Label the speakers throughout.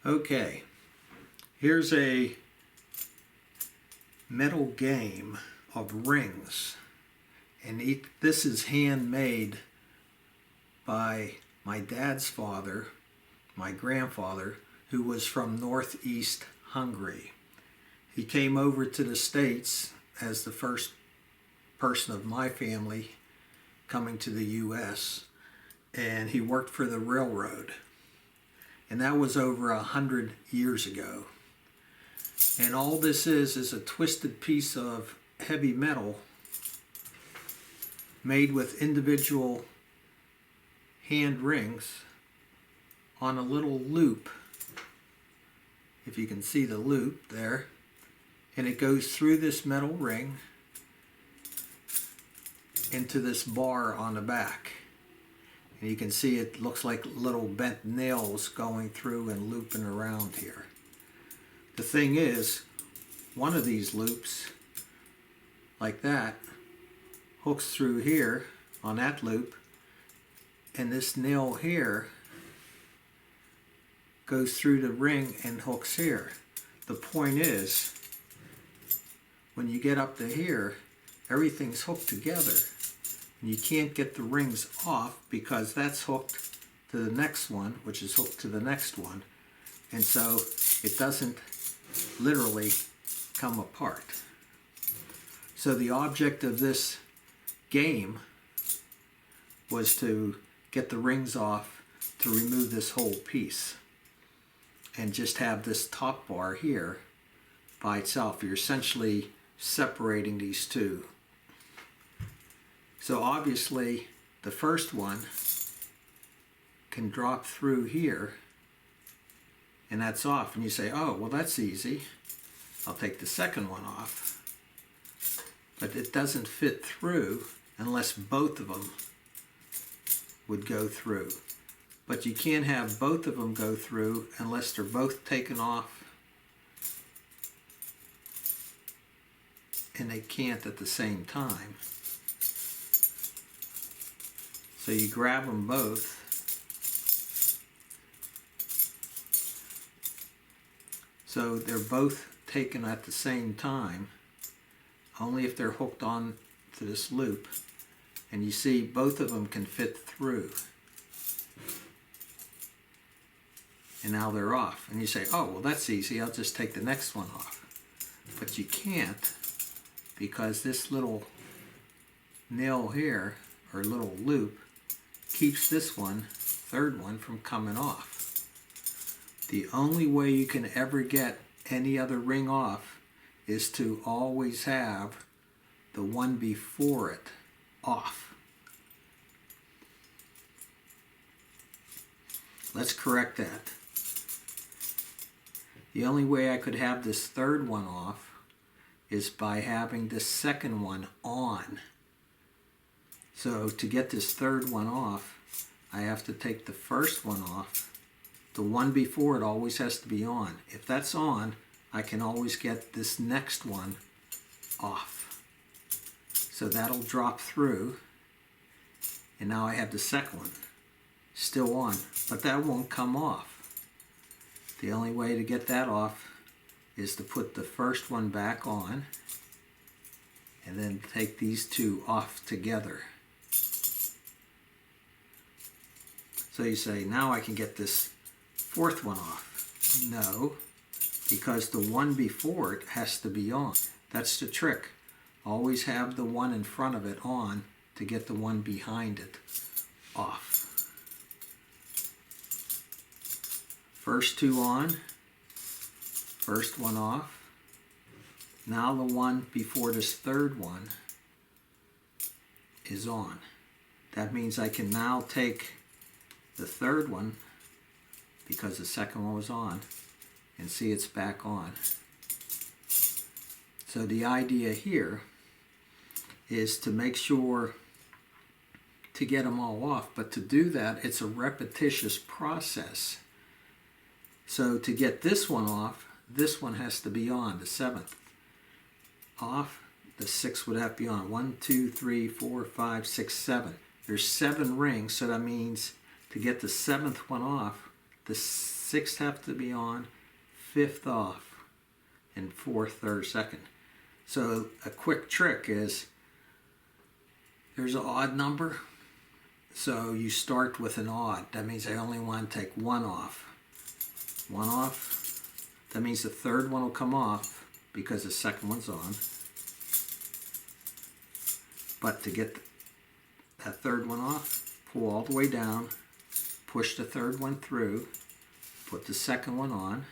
Speaker 1: Okay, here's a metal game of rings, and this is handmade by my dad's father, my grandfather, who was from northeast Hungary. He came over to the States as the first person of my family coming to the U.S., and he worked for the railroad. And that was over 100 years ago. And all this is a twisted piece of heavy metal made with individual hand rings on a little loop, if you can see the loop there, and it goes through this metal ring into this bar on the back. And you can see it looks like little bent nails going through and looping around here. The thing is, one of these loops, like that, hooks through here on that loop, and this nail here goes through the ring and hooks here. The point is, when you get up to here, everything's hooked together. You can't get the rings off because that's hooked to the next one, which is hooked to the next one. And so it doesn't literally come apart. So the object of this game was to get the rings off to remove this whole piece and just have this top bar here by itself. You're essentially separating these two. So obviously the first one can drop through here and that's off, and you say, oh, well, that's easy. I'll take the second one off. But it doesn't fit through unless both of them would go through. But you can't have both of them go through unless they're both taken off, and they can't at the same time. So you grab them both, so they're both taken at the same time, only if they're hooked on to this loop, and you see both of them can fit through. And now they're off, and you say, oh, well, that's easy, I'll just take the next one off. But you can't, because this little nail here, or little loop, keeps this one, third one, from coming off. The only way you can ever get any other ring off is to always have the one before it off. Let's correct that. The only way I could have this third one off is by having this second one on. So to get this third one off, I have to take the first one off. The one before it always has to be on. If that's on, I can always get this next one off. So that'll drop through, and now I have the second one still on, but that won't come off. The only way to get that off is to put the first one back on and then take these two off together. So you say, now I can get this fourth one off. No, because the one before it has to be on. That's the trick. Always have the one in front of it on to get the one behind it off. First two on, first one off. Now the one before this third one is on. That means I can now take the third one, because the second one was on, and see it's back on. So the idea here is to make sure to get them all off, but to do that, it's a repetitious process. So to get this one off, this one has to be on, the seventh. Off, the sixth would have to be on. 1, 2, 3, 4, 5, 6, 7. There's 7 rings, so that means to get the 7th one off, the sixth have to be on, fifth off, and fourth, third, second. So a quick trick is, there's an odd number, so you start with an odd. That means I only want to take one off. One off. That means the third one will come off because the second one's on. But to get that third one off, pull all the way down, push the third one through, put the second one on.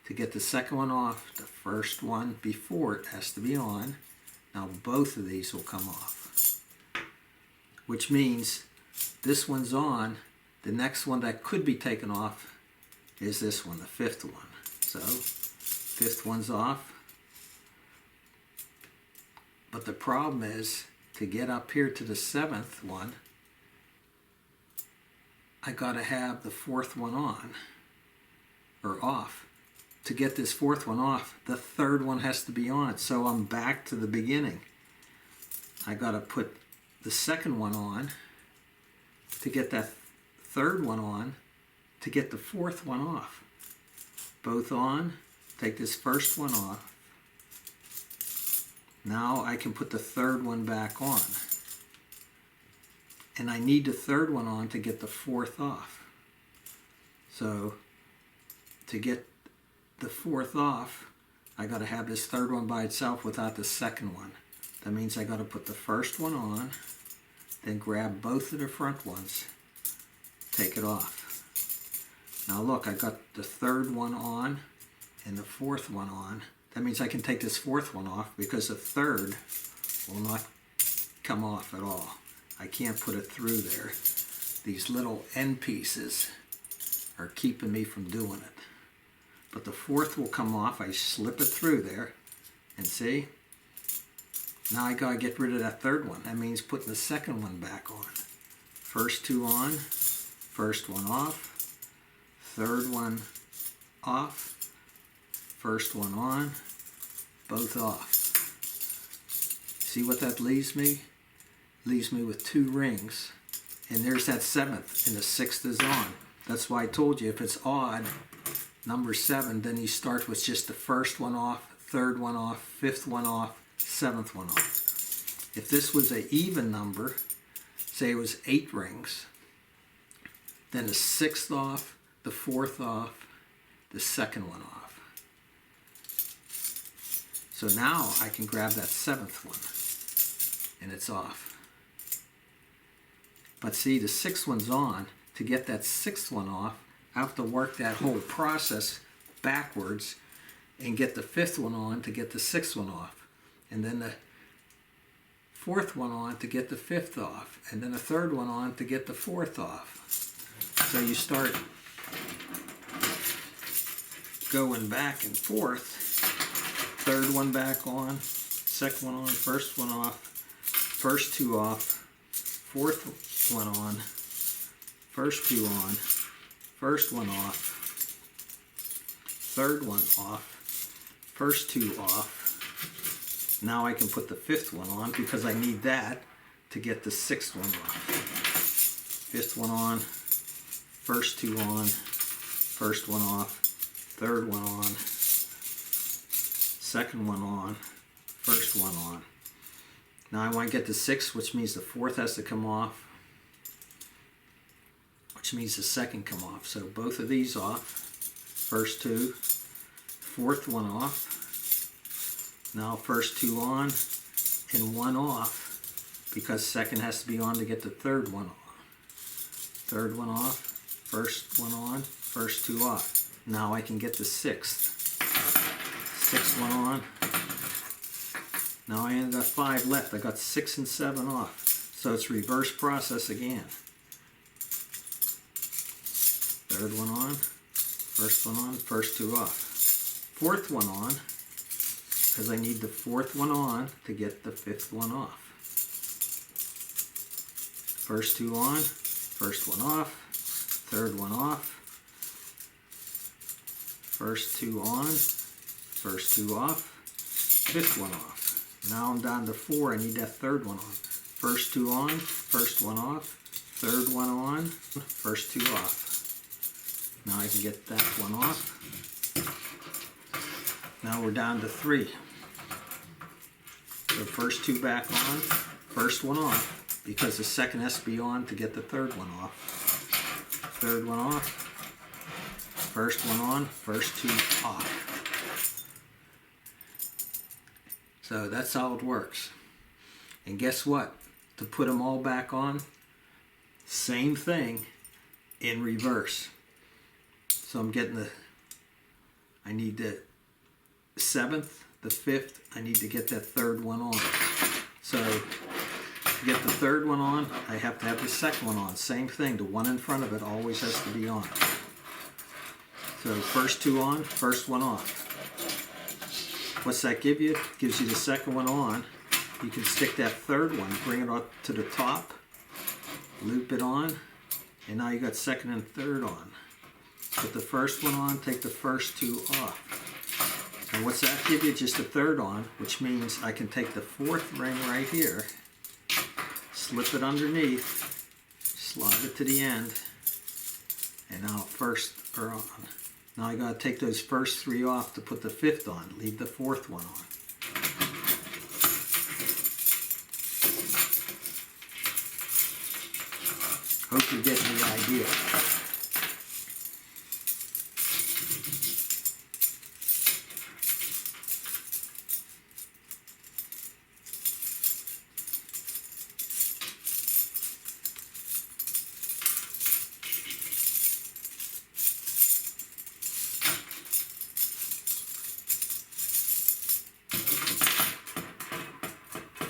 Speaker 1: To get the second one off, the first one before it has to be on. Now both of these will come off. Which means this one's on, the next one that could be taken off is this one, the fifth one. So, fifth one's off. But the problem is, to get up here to the seventh one, I gotta have the fourth one on, or off. To get this fourth one off, the third one has to be on. So I'm back to the beginning. I gotta put the second one on to get that third one on to get the fourth one off. Both on, take this first one off. Now I can put the third one back on. And I need the third one on to get the fourth off. So to get the fourth off, I got to have this third one by itself without the second one. That means I got to put the first one on, then grab both of the front ones, take it off. Now look, I got the third one on and the fourth one on. That means I can take this fourth one off because the third will not come off at all. I can't put it through there. These little end pieces are keeping me from doing it. But the fourth will come off. I slip it through there, and see? Now I gotta get rid of that third one. That means putting the second one back on. First two on, first one off, third one off, first one on, both off. See what that leaves me? Leaves me with two rings. And there's that seventh, and the sixth is on. That's why I told you, if it's odd, number 7, then you start with just the first one off, third one off, fifth one off, seventh one off. If this was an even number, say it was 8 rings, then the sixth off, the fourth off, the second one off. So now I can grab that seventh one, and it's off. But see, the sixth one's on. To get that sixth one off, I have to work that whole process backwards and get the fifth one on to get the sixth one off. And then the fourth one on to get the fifth off. And then the third one on to get the fourth off. So you start going back and forth. Third one back on, second one on, first one off, first two off, fourth one on, first two on, first one off, third one off, first two off. Now I can put the fifth one on because I need that to get the sixth one off. Fifth one on, first two on, first one off, third one on, second one on, first one on. Now I want to get the sixth, which means the fourth has to come off, which means the second come off. So both of these off, first two, fourth one off. Now first two on and one off because second has to be on to get the third one on. Third one off, first one on, first two off. Now I can get the sixth. Sixth one on. Now I only got 5 left. I got 6 and 7 off. So it's reverse process again. Third one on, first one on, first two off. Fourth one on, because I need the fourth one on to get the fifth one off. First two on, first one off, third one off, first two on, first two off, fifth one off. Now I'm down to 4, I need that third one on. First two on, first one off, third one on, first two off. Now I can get that one off. Now we're down to 3. So first 2 back on, first one off, because the second has to be on to get the third one off. Third one off, first one on, first 2 off. So that's how it works. And guess what? To put them all back on, same thing in reverse. So I'm getting I need the 7th, the 5th, I need to get that third one on. So to get the third one on, I have to have the second one on. Same thing, the one in front of it always has to be on. So first 2 on, first one off. What's that give you? It gives you the second one on. You can stick that third one, bring it up to the top, loop it on, and now you got second and third on. Put the first one on, take the first 2 off. And what's that give you? Just a third on, which means I can take the 4th ring right here, slip it underneath, slide it to the end, and now first are on. Now I gotta take those first 3 off to put the 5th on, leave the 4th one on. Hope you're getting the idea.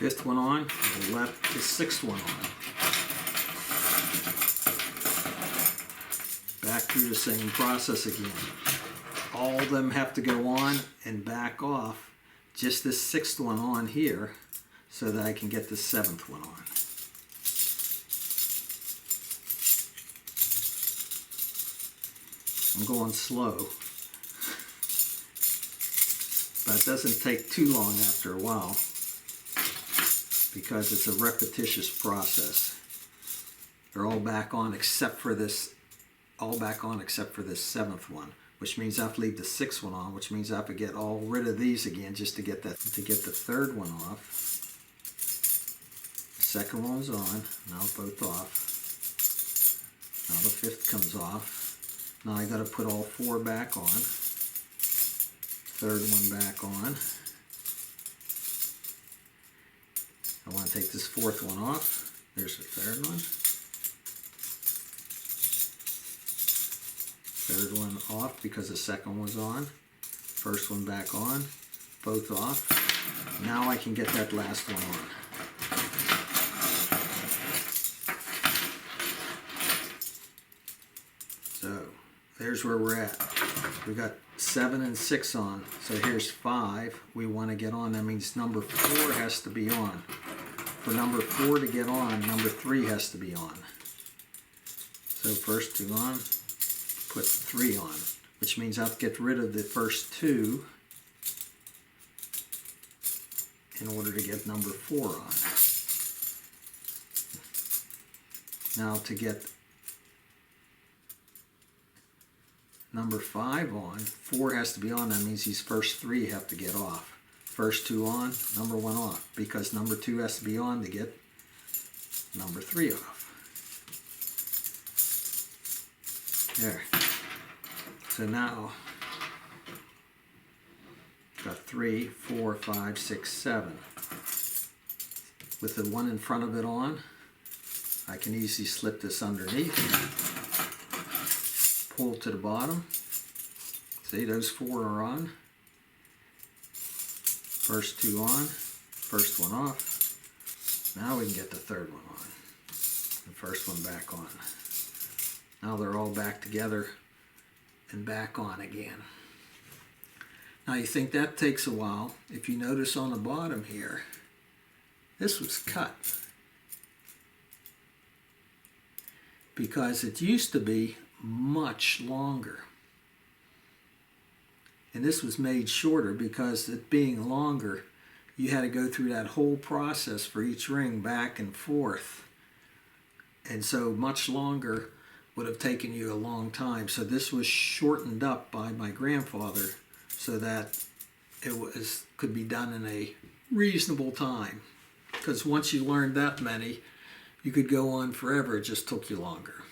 Speaker 1: Fifth one on, and left the 6th one on. Back through the same process again. All of them have to go on and back off. Just this 6th one on here so that I can get the 7th one on. I'm going slow, but it doesn't take too long after a while because it's a repetitious process. They're all back on except for this, all back on except for this 7th one, which means I have to leave the 6th one on, which means I have to get all rid of these again just to get that, to get the 3rd one off. The 2nd one's on, now both off. Now the 5th comes off. Now I gotta put all 4 back on. 3rd one back on. I want to take this 4th one off. There's the 3rd one. 3rd one off because the 2nd was on. 1st one back on. Both off. Now I can get that last one on. So there's where we're at. We got 7 and 6 on. So here's 5 we want to get on. That means number 4 has to be on. For number 4 to get on, number 3 has to be on. So first 2 on, put 3 on, which means I have to get rid of the first 2 in order to get number 4 on. Now to get number 5 on, 4 has to be on. That means these first 3 have to get off. First 2 on, number 1 off, because number 2 has to be on to get number 3 off. There. So now, got 3, 4, 5, 6, 7. With the one in front of it on, I can easily slip this underneath, pull to the bottom. See, those 4 are on. First 2 on, first one off. Now we can get the 3rd one on. The first one back on. Now they're all back together and back on again. Now you think that takes a while. If you notice on the bottom here, this was cut. Because it used to be much longer. And this was made shorter because it being longer, you had to go through that whole process for each ring back and forth. And so much longer would have taken you a long time. So this was shortened up by my grandfather so that could be done in a reasonable time. Because once you learned that many, you could go on forever. It just took you longer.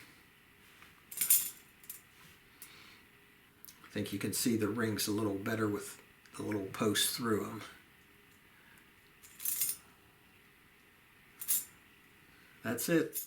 Speaker 1: I think you can see the rings a little better with the little posts through them. That's it.